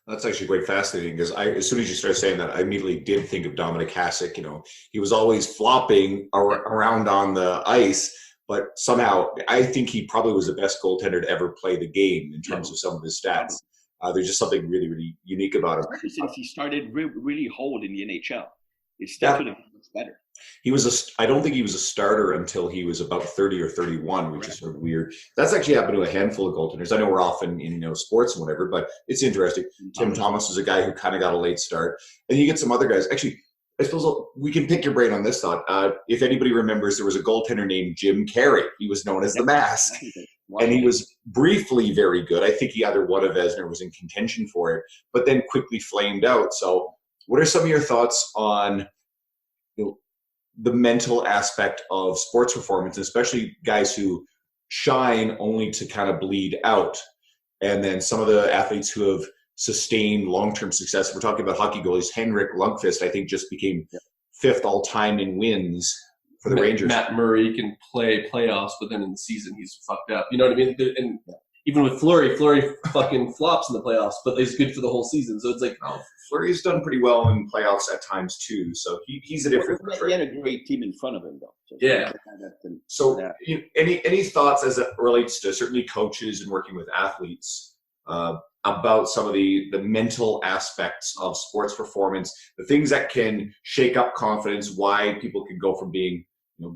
That's actually quite fascinating because as soon as you started saying that, I immediately did think of Dominic Hasek. You know, he was always flopping around on the ice, but somehow I think he probably was the best goaltender to ever play the game in terms of some of his stats. There's just something really, really unique about him. Especially since he started really hold in the NHL. It's definitely much better. I don't think he was a starter until he was about 30 or 31, which is sort of weird. That's actually happened to a handful of goaltenders. I know we're often in sports and whatever, but it's interesting. Tim Thomas was a guy who kind of got a late start. And you get some other guys. Actually, I suppose we can pick your brain on this thought. If anybody remembers, there was a goaltender named Jim Carey. He was known as the Mask. And he was briefly very good. I think he either won a Vezina or was in contention for it, but then quickly flamed out. So what are some of your thoughts on the mental aspect of sports performance, especially guys who shine only to kind of bleed out? And then some of the athletes who have sustained long-term success. We're talking about hockey goalies. Henrik Lundqvist, I think, just became 5th all-time in wins for the Rangers. Matt Murray can play playoffs, but then in the season he's fucked up. You know what I mean? And even with Fleury fucking flops in the playoffs, but he's good for the whole season. So it's like, Well, Fleury's done pretty well in playoffs at times too, so he's a different. He had a great team in front of him, though. So yeah. So, any thoughts as it relates to certainly coaches and working with athletes about some of the mental aspects of sports performance, the things that can shake up confidence, why people can go from being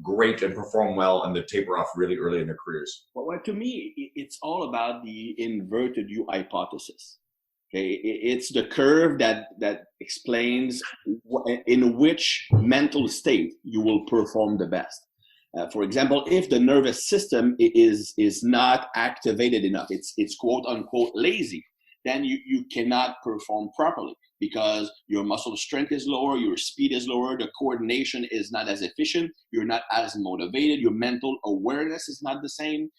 great and perform well and then taper off really early in their careers? Well, to me, it's all about the inverted U hypothesis. Okay, it's the curve that explains in which mental state you will perform the best. For example, if the nervous system is not activated enough, it's quote unquote lazy, then you cannot perform properly because your muscle strength is lower, your speed is lower, the coordination is not as efficient, you're not as motivated, your mental awareness is not the same,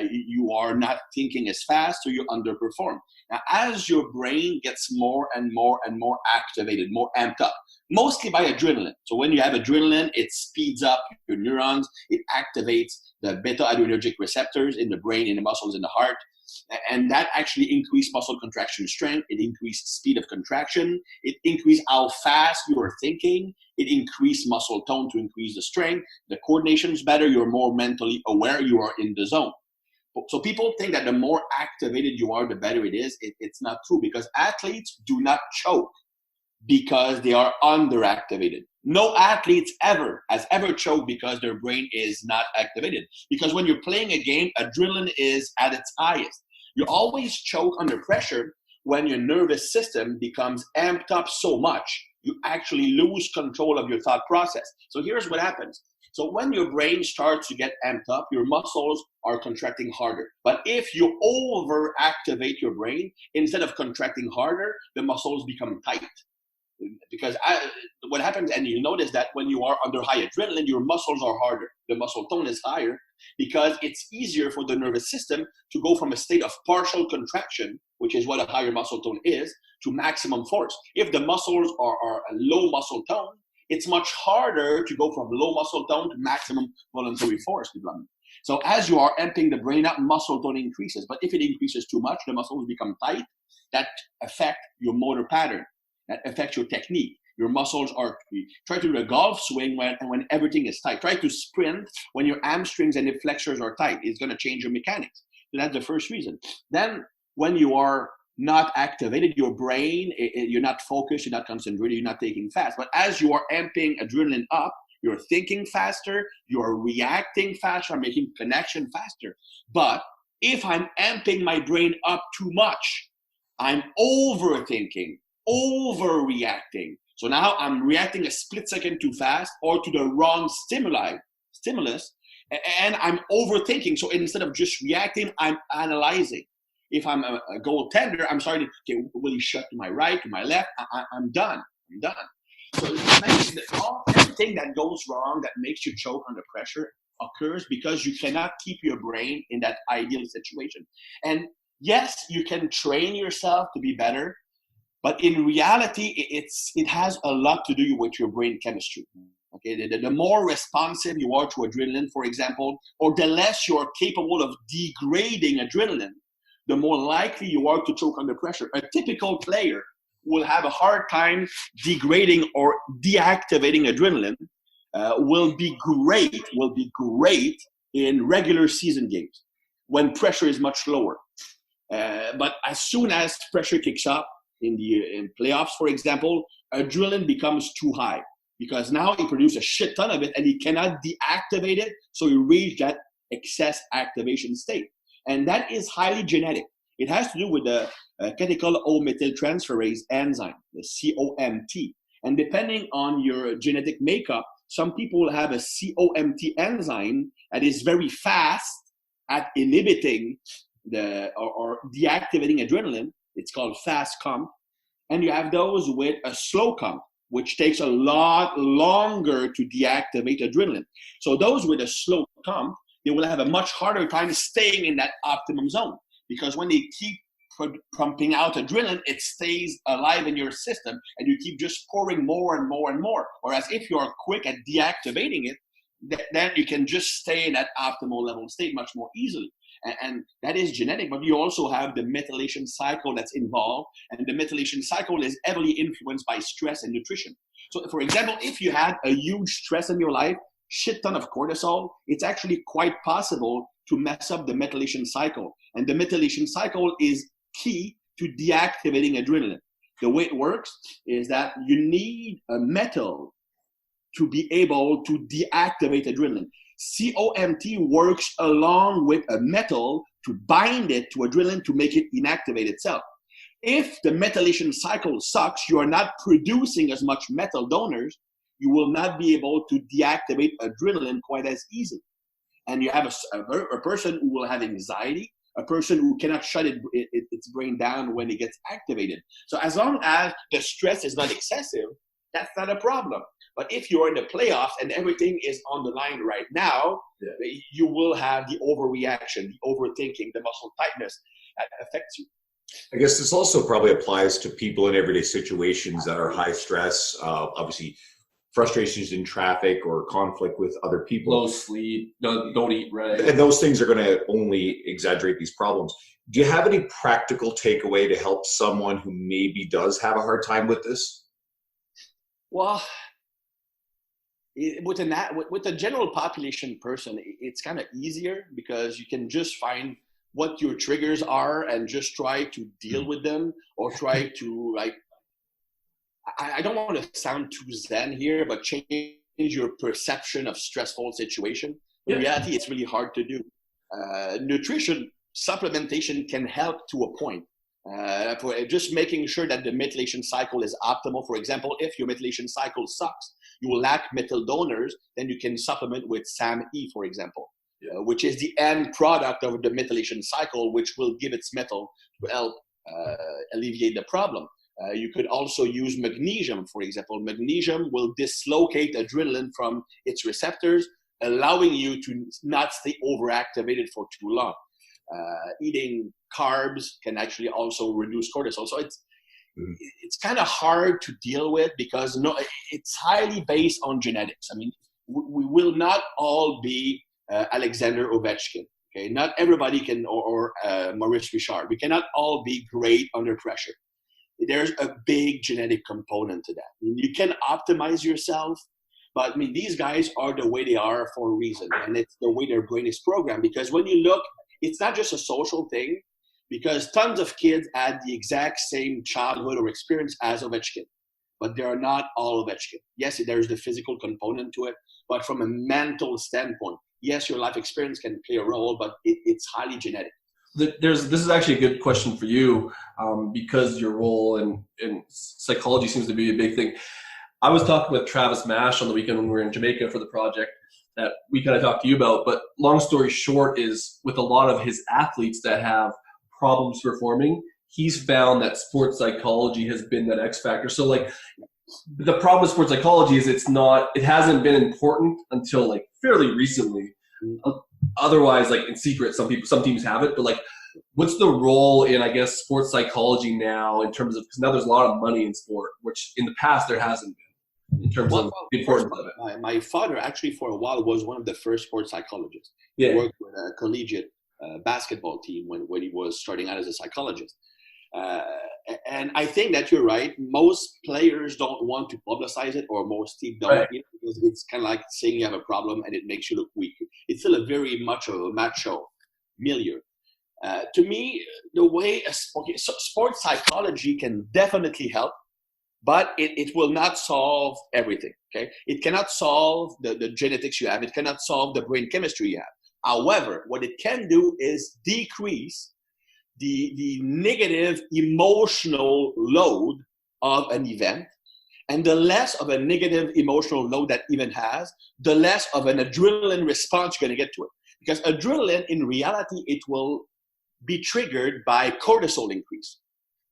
you are not thinking as fast, so you underperform. Now, as your brain gets more and more and more activated, more amped up, mostly by adrenaline. So when you have adrenaline, it speeds up your neurons, it activates the beta-adrenergic receptors in the brain, in the muscles, in the heart, and that actually increases muscle contraction strength, it increases speed of contraction, it increases how fast you are thinking, it increases muscle tone to increase the strength, the coordination is better, you're more mentally aware, you are in the zone. So people think that the more activated you are, the better it is. It's not true, because athletes do not choke because they are underactivated. No athlete has ever choked because their brain is not activated. Because when you're playing a game, adrenaline is at its highest. You always choke under pressure when your nervous system becomes amped up so much, you actually lose control of your thought process. So here's what happens. So when your brain starts to get amped up, your muscles are contracting harder. But if you overactivate your brain, instead of contracting harder, the muscles become tight. Because what happens, and you notice that when you are under high adrenaline, your muscles are harder. The muscle tone is higher because it's easier for the nervous system to go from a state of partial contraction, which is what a higher muscle tone is, to maximum force. If the muscles are a low muscle tone, it's much harder to go from low muscle tone to maximum voluntary force development. So as you are amping the brain up, muscle tone increases. But if it increases too much, the muscles become tight. That affects your motor pattern. That affects your technique. Your muscles are, try to do a golf swing when everything is tight. Try to sprint when your hamstrings and your flexors are tight. It's going to change your mechanics. So that's the first reason. Then when you are not activated, your brain, you're not focused, you're not concentrated, you're not thinking fast. But as you are amping adrenaline up, you're thinking faster, you're reacting faster, I'm making connection faster. But if I'm amping my brain up too much, I'm overthinking, overreacting. So now I'm reacting a split second too fast or to the wrong stimulus, and I'm overthinking. So instead of just reacting, I'm analyzing. If I'm a goaltender, I'm starting to, okay, will he shut to my right, to my left? I'm done. So everything that goes wrong that makes you choke under pressure occurs because you cannot keep your brain in that ideal situation. And yes, you can train yourself to be better, but in reality, it has a lot to do with your brain chemistry. Okay, the more responsive you are to adrenaline, for example, or the less you are capable of degrading adrenaline, the more likely you are to choke under pressure. A typical player will have a hard time degrading or deactivating adrenaline, will be great in regular season games when pressure is much lower. But as soon as pressure kicks up in playoffs, for example, adrenaline becomes too high because now he produces a shit ton of it and he cannot deactivate it, so he reaches that excess activation state. And that is highly genetic. It has to do with the catechol O-methyltransferase enzyme, the COMT. And depending on your genetic makeup, some people have a COMT enzyme that is very fast at inhibiting or deactivating adrenaline. It's called fast COMT. And you have those with a slow COMT, which takes a lot longer to deactivate adrenaline. So those with a slow COMT, they will have a much harder time staying in that optimum zone, because when they keep pumping out adrenaline, it stays alive in your system and you keep just pouring more and more and more. Whereas if you are quick at deactivating it, then you can just stay in that optimal level state much more easily. And that is genetic, but you also have the methylation cycle that's involved, and the methylation cycle is heavily influenced by stress and nutrition. So, for example, if you had a huge stress in your life, shit ton of cortisol, it's actually quite possible to mess up the methylation cycle. And the methylation cycle is key to deactivating adrenaline. The way it works is that you need a metal to be able to deactivate adrenaline. COMT works along with a metal to bind it to adrenaline to make it inactivate itself. If the methylation cycle sucks, you are not producing as much metal donors, you will not be able to deactivate adrenaline quite as easily. And you have a person who will have anxiety, a person who cannot shut its brain down when it gets activated. So as long as the stress is not excessive, that's not a problem. But if you're in the playoffs and everything is on the line right now, you will have the overreaction, the overthinking, the muscle tightness that affects you. I guess this also probably applies to people in everyday situations that are high stress, obviously frustrations in traffic or conflict with other people. Low sleep, don't eat right. And those things are going to only exaggerate these problems. Do you have any practical takeaway to help someone who maybe does have a hard time with this? Well, with the general population person, it's kind of easier because you can just find what your triggers are and just try to deal with them, or try to, like, I don't want to sound too zen here, but change your perception of stressful situation. In reality, it's really hard to do. Nutrition supplementation can help to a point. For just making sure that the methylation cycle is optimal. For example, if your methylation cycle sucks, you will lack methyl donors, then you can supplement with SAMe, for example, which is the end product of the methylation cycle, which will give its metal to help alleviate the problem. You could also use magnesium, for example. Magnesium will dislocate adrenaline from its receptors, allowing you to not stay overactivated for too long. Eating carbs can actually also reduce cortisol. So it's kind of hard to deal with because it's highly based on genetics. I mean, we will not all be Alexander Ovechkin. Okay, not everybody can, or Maurice Richard. We cannot all be great under pressure. There's a big genetic component to that. I mean, you can optimize yourself, but I mean, these guys are the way they are for a reason, and it's the way their brain is programmed. Because when you look, it's not just a social thing, because tons of kids had the exact same childhood or experience as Ovechkin, but they are not all Ovechkin. Yes, there's the physical component to it, but from a mental standpoint, yes, your life experience can play a role, but it's highly genetic. This is actually a good question for you, because your role in psychology seems to be a big thing. I was talking with Travis Mash on the weekend when we were in Jamaica for the project that we kind of talked to you about, but long story short is with a lot of his athletes that have problems performing, he's found that sports psychology has been that X factor. So like the problem with sports psychology is it hasn't been important until like fairly recently. Otherwise, like in secret, some teams have it, but like what's the role in, I guess, sports psychology now in terms of, because now there's a lot of money in sport, which in the past there hasn't been in terms of the importance of it. My father actually for a while was one of the first sports psychologists. Yeah. He worked with a collegiate basketball team when he was starting out as a psychologist. And I think that you're right. Most players don't want to publicize it, or most teams don't, right, because it's kind of like saying you have a problem and it makes you look weak. It's still a very much of a macho milieu. To me, the way so sports psychology can definitely help, but it will not solve everything. Okay, it cannot solve the genetics you have. It cannot solve the brain chemistry you have. However, what it can do is decrease the negative emotional load of an event. And the less of a negative emotional load that event has, the less of an adrenaline response you're going to get to it. Because adrenaline, in reality, it will be triggered by cortisol increase.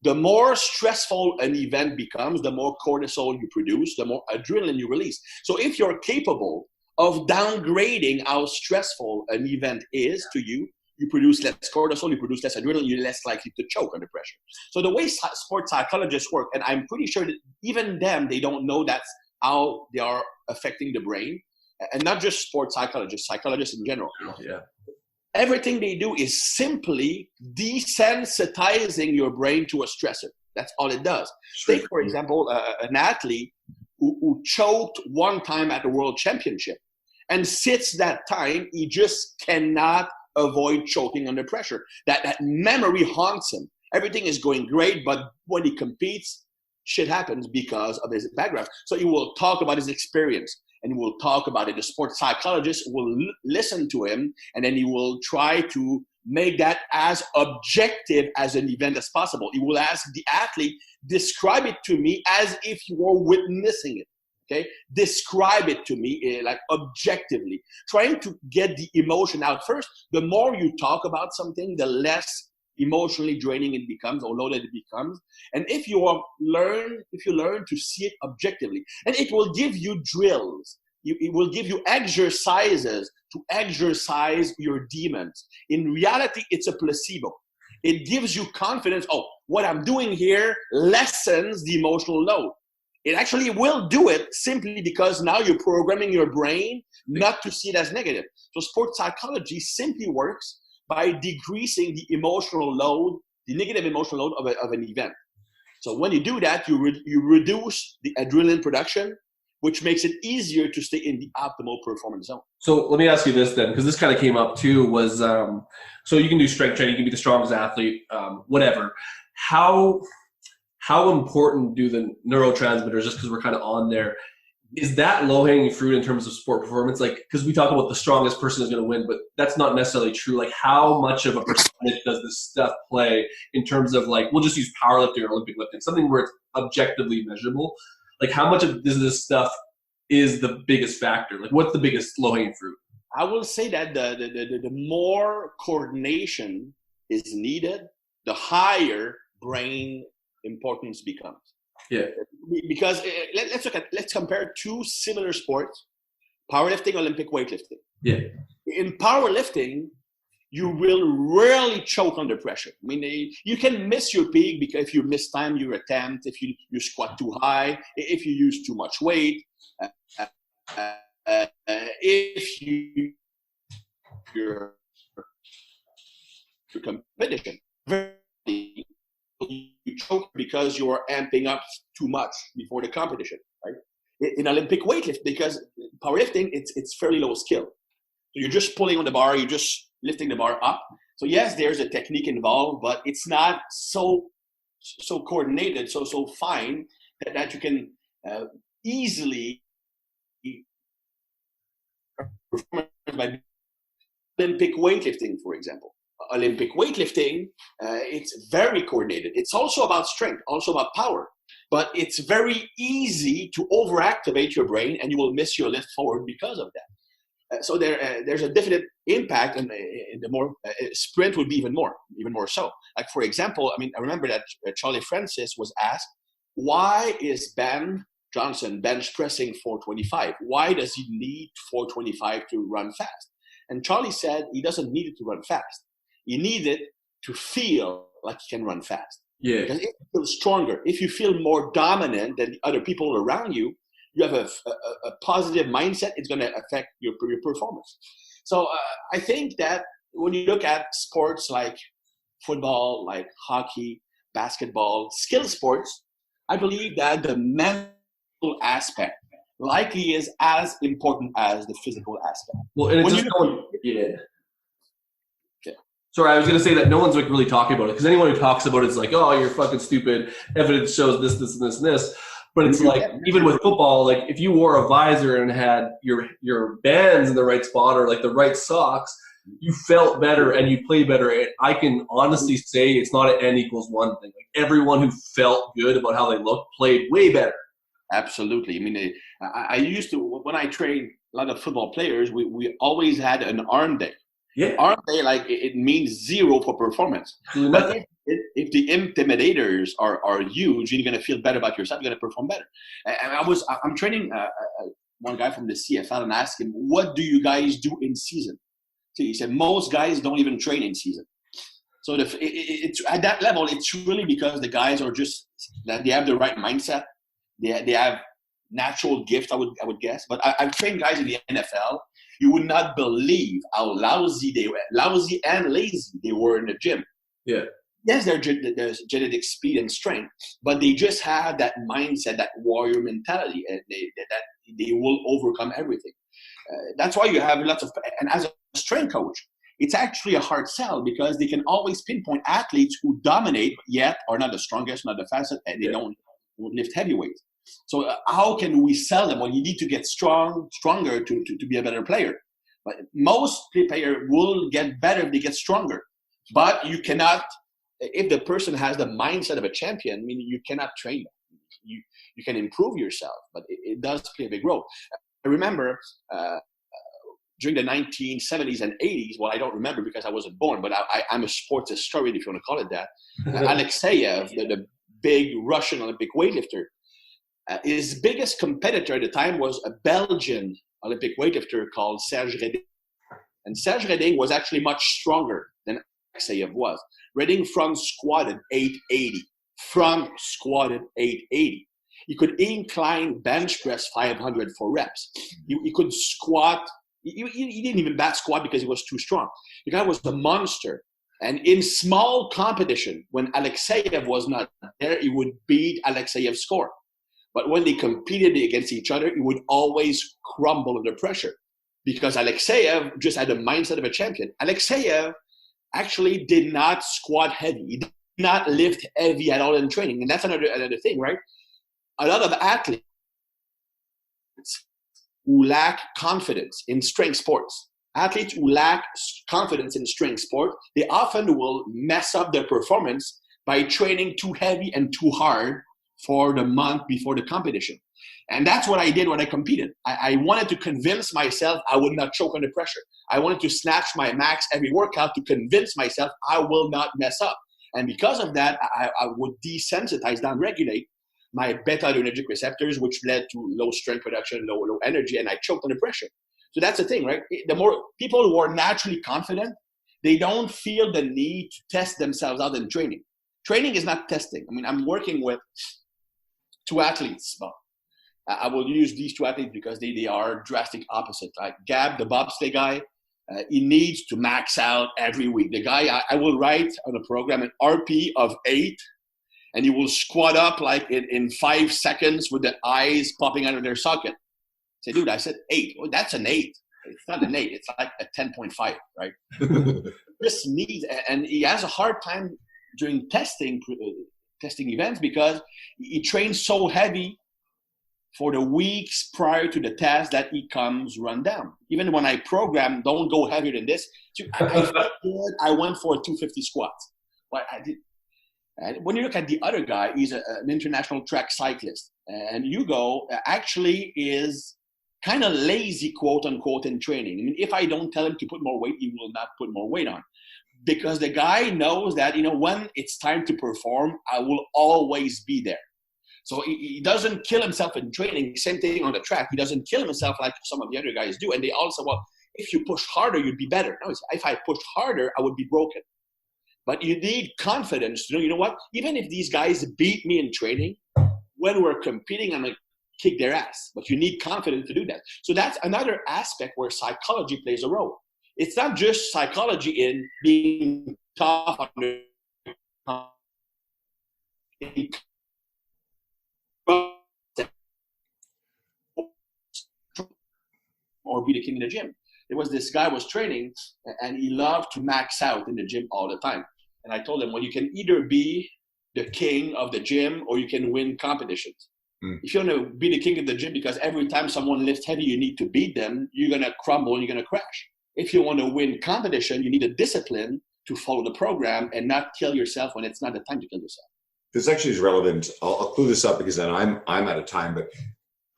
The more stressful an event becomes, the more cortisol you produce, the more adrenaline you release. So if you're capable of downgrading how stressful an event is to you, you produce less cortisol, you produce less adrenaline, you're less likely to choke under pressure. So the way sports psychologists work, and I'm pretty sure that even them, they don't know that's how they are affecting the brain, and not just sports psychologists in general. Yeah. Everything they do is simply desensitizing your brain to a stressor. That's all it does. Take, for example, an athlete who choked one time at the World Championship. And since that time, he just cannot avoid choking under pressure. That memory haunts him. Everything is going great, but when he competes, shit happens because of his background. So he will talk about his experience, and he will talk about it. The sports psychologist will listen to him, and then he will try to make that as objective as an event as possible. He will ask the athlete, describe it to me as if you were witnessing it. Okay, describe it to me like objectively, trying to get the emotion out first. The more you talk about something, the less emotionally draining it becomes, or loaded it becomes. And if you learn to see it objectively, and it will give you drills, it will give you exercises to exercise your demons. In reality, it's a placebo. It gives you confidence. Oh, what I'm doing here lessens the emotional load. It actually will do it simply because now you're programming your brain not to see it as negative. So sports psychology simply works by decreasing the emotional load, the negative emotional load of an event. So when you do that, you reduce the adrenaline production, which makes it easier to stay in the optimal performance zone. So let me ask you this then, because this kind of came up too, was so you can do strength training, you can be the strongest athlete, whatever. How important do the neurotransmitters, just because we're kind of on there, is that low-hanging fruit in terms of sport performance? Like, because we talk about the strongest person is going to win, but that's not necessarily true. Like, how much of a percentage does this stuff play in terms of, like, we'll just use powerlifting or Olympic lifting, something where it's objectively measurable? Like, how much of this stuff is the biggest factor? Like, what's the biggest low-hanging fruit? I will say that the more coordination is needed, the higher brain importance becomes. Yeah. Because let's compare two similar sports: powerlifting, Olympic weightlifting. Yeah. In powerlifting, you will rarely choke under pressure. I mean, you can miss your peak because if you miss time your attempt, if you squat too high, if you use too much weight, if your competition, you choke because you are amping up too much before the competition, right? In Olympic weightlifting, because powerlifting, it's fairly low skill. So you're just pulling on the bar, you're just lifting the bar up. So yes, there's a technique involved, but it's not so coordinated, so fine that you can easily perform by Olympic weightlifting, for example. Olympic weightlifting, it's very coordinated. It's also about strength, also about power, but it's very easy to overactivate your brain, and you will miss your lift forward because of that. So there's a definite impact, and the more sprint would be even more so. Like, for example, I mean, I remember that Charlie Francis was asked, why is Ben Johnson bench pressing 425? Why does he need 425 to run fast? And Charlie said he doesn't need it to run fast. He needs it to feel like he can run fast. Yeah. Because if you feel stronger, if you feel more dominant than the other people around you, you have a positive mindset. It's going to affect your performance. So I think that when you look at sports like football, like hockey, basketball, skill sports, I believe that the mental aspect likely is as important as the physical aspect. Well, and it's just going, yeah. Sorry, I was going to say that no one's like really talking about it, because anyone who talks about it is like, oh, you're fucking stupid. Evidence shows this, this, and this, and this. But it's like, even with football, like if you wore a visor and had your bands in the right spot or like the right socks, you felt better and you played better. I can honestly say it's not an N=1 thing. Like everyone who felt good about how they looked played way better. Absolutely. I mean, I used to, when I trained a lot of football players, we always had an arm day. Yeah. Arm day, like it means zero for performance. But if the intimidators are huge, you're going to feel better about yourself. You're going to perform better. And I'm training one guy from the CFL and asked him, what do you guys do in season? So he said, most guys don't even train in season. So it's at that level, it's really because the guys are just, that they have the right mindset. They have natural gift, I would guess. But I've trained guys in the NFL. You would not believe how lousy and lazy they were in the gym. Yeah. Yes, there's genetic speed and strength, but they just have that mindset, that warrior mentality, and they will overcome everything. That's why you have lots of, and as a strength coach, it's actually a hard sell because they can always pinpoint athletes who dominate yet are not the strongest, not the fastest, and they don't lift heavyweight. So how can we sell them? Well, you need to get stronger to be a better player. But most players will get better if they get stronger. But you cannot, if the person has the mindset of a champion, I mean, you cannot train them. You can improve yourself, but it does play a big role. I remember during the 1970s and 80s, well, I don't remember because I wasn't born, but I'm a sports historian, if you want to call it that. Alexeyev, the big Russian Olympic weightlifter, his biggest competitor at the time was a Belgian Olympic weightlifter called Serge Reding. And Serge Reding was actually much stronger than Alexeyev was. Reding front squatted 880. He could incline bench press 500 for reps. He could squat. He didn't even bat squat because he was too strong. The guy was a monster. And in small competition, when Alexeyev was not there, he would beat Alexeyev's score. But when they competed against each other, he would always crumble under pressure because Alexeyev just had the mindset of a champion. Alexeyev actually did not squat heavy. He did not lift heavy at all in training. And that's another thing, right? A lot of athletes who lack confidence in strength sports, athletes who lack confidence in strength sport, they often will mess up their performance by training too heavy and too hard for the month before the competition. And that's what I did when I competed. I wanted to convince myself I would not choke under pressure. I wanted to snatch my max every workout to convince myself I will not mess up. And because of that, I would desensitize, downregulate my beta-adrenergic receptors, which led to low strength production, low energy, and I choked under pressure. So that's the thing, right? The more people who are naturally confident, they don't feel the need to test themselves out in training. Training is not testing. I mean, I'm working with two athletes. Well, I will use these two athletes because they are drastic opposites. Like Gab, the bobsleigh guy, he needs to max out every week. The guy, I will write on a program an RP of 8, and he will squat up like in 5 seconds with the eyes popping out of their socket. I say, dude, I said 8. Well, that's an 8. It's not an 8. It's like a 10.5, right? This needs, and he has a hard time during testing events because he trains so heavy for the weeks prior to the test that he comes run down. Even when I program, don't go heavier than this. I went for 250 squats. But I did. And when you look at the other guy, he's an international track cyclist. And Hugo actually is kind of lazy, quote unquote, in training. I mean, if I don't tell him to put more weight, he will not put more weight on. Because the guy knows that, when it's time to perform, I will always be there. So he doesn't kill himself in training. Same thing on the track. He doesn't kill himself like some of the other guys do. And they also, well, if you push harder, you'd be better. No, if I pushed harder, I would be broken. But you need confidence to know, you know what? Even if these guys beat me in training, when we're competing, I'm going to kick their ass. But you need confidence to do that. So that's another aspect where psychology plays a role. It's not just psychology in being tough under or be the king in the gym. There was this guy was training and he loved to max out in the gym all the time. And I told him, well, you can either be the king of the gym or you can win competitions. If you want to be the king of the gym because every time someone lifts heavy, you need to beat them, you're going to crumble and you're going to crash. If you want to win competition, you need a discipline to follow the program and not kill yourself when it's not the time to kill yourself. This actually is relevant. I'll clue this up because then I'm out of time, but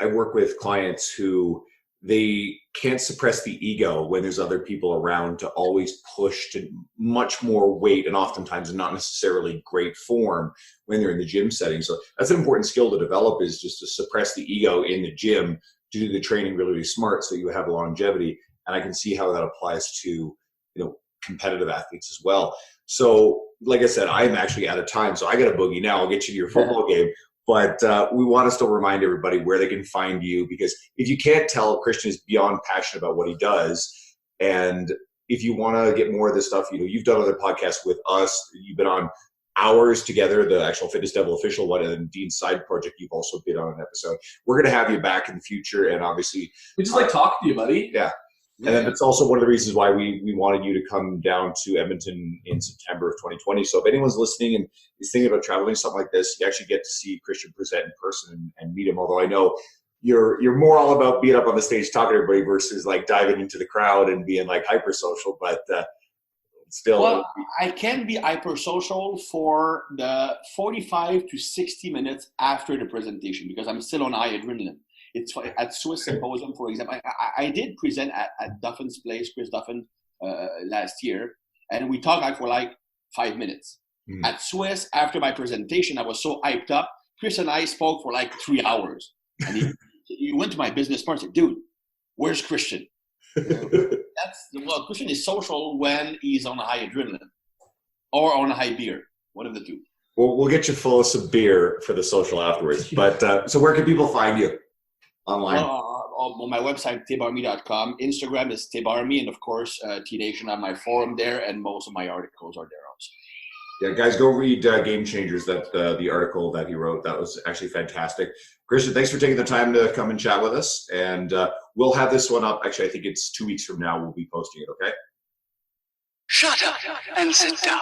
I work with clients who they can't suppress the ego when there's other people around to always push to much more weight and oftentimes not necessarily great form when they're in the gym setting. So that's an important skill to develop, is just to suppress the ego in the gym, to do the training really, really smart so you have longevity. And I can see how that applies to, competitive athletes as well. So like I said, I'm actually out of time, so I got to boogie now. I'll get you to your football game. But we want to still remind everybody where they can find you, because if you can't tell, Christian is beyond passionate about what he does. And if you want to get more of this stuff, you've done other podcasts with us. You've been on Hours together, the actual Fitness Devil official one, and then Dean's side project. You've also been on an episode. We're going to have you back in the future, and obviously we just like talking to you, buddy. Yeah. And then it's also one of the reasons why we wanted you to come down to Edmonton in September of 2020. So if anyone's listening and is thinking about traveling, something like this, you actually get to see Christian present in person and meet him. Although I know you're more all about being up on the stage talking to everybody versus like diving into the crowd and being like hyper social. But still, well, I can be hyper social for the 45 to 60 minutes after the presentation because I'm still on high adrenaline. It's at Swiss Symposium, for example. I did present at Duffin's place, Chris Duffin, last year, and we talked for like 5 minutes. Mm. At Swiss, after my presentation, I was so hyped up. Chris and I spoke for like 3 hours, and he went to my business partner and said, "Dude, where's Christian?" Christian is social when he's on a high adrenaline or on a high beer, one of the two. Well, we'll get you full of some beer for the social afterwards. But so where can people find you? Online? On my website, thibaudeau.com. Instagram is thibarmy, and of course, T-Nation on my forum there, and most of my articles are there also. Yeah, guys, go read Game Changers, that the article that he wrote. That was actually fantastic. Christian, thanks for taking the time to come and chat with us. And we'll have this one up. Actually, I think it's 2 weeks from now we'll be posting it, okay? Shut up and sit down.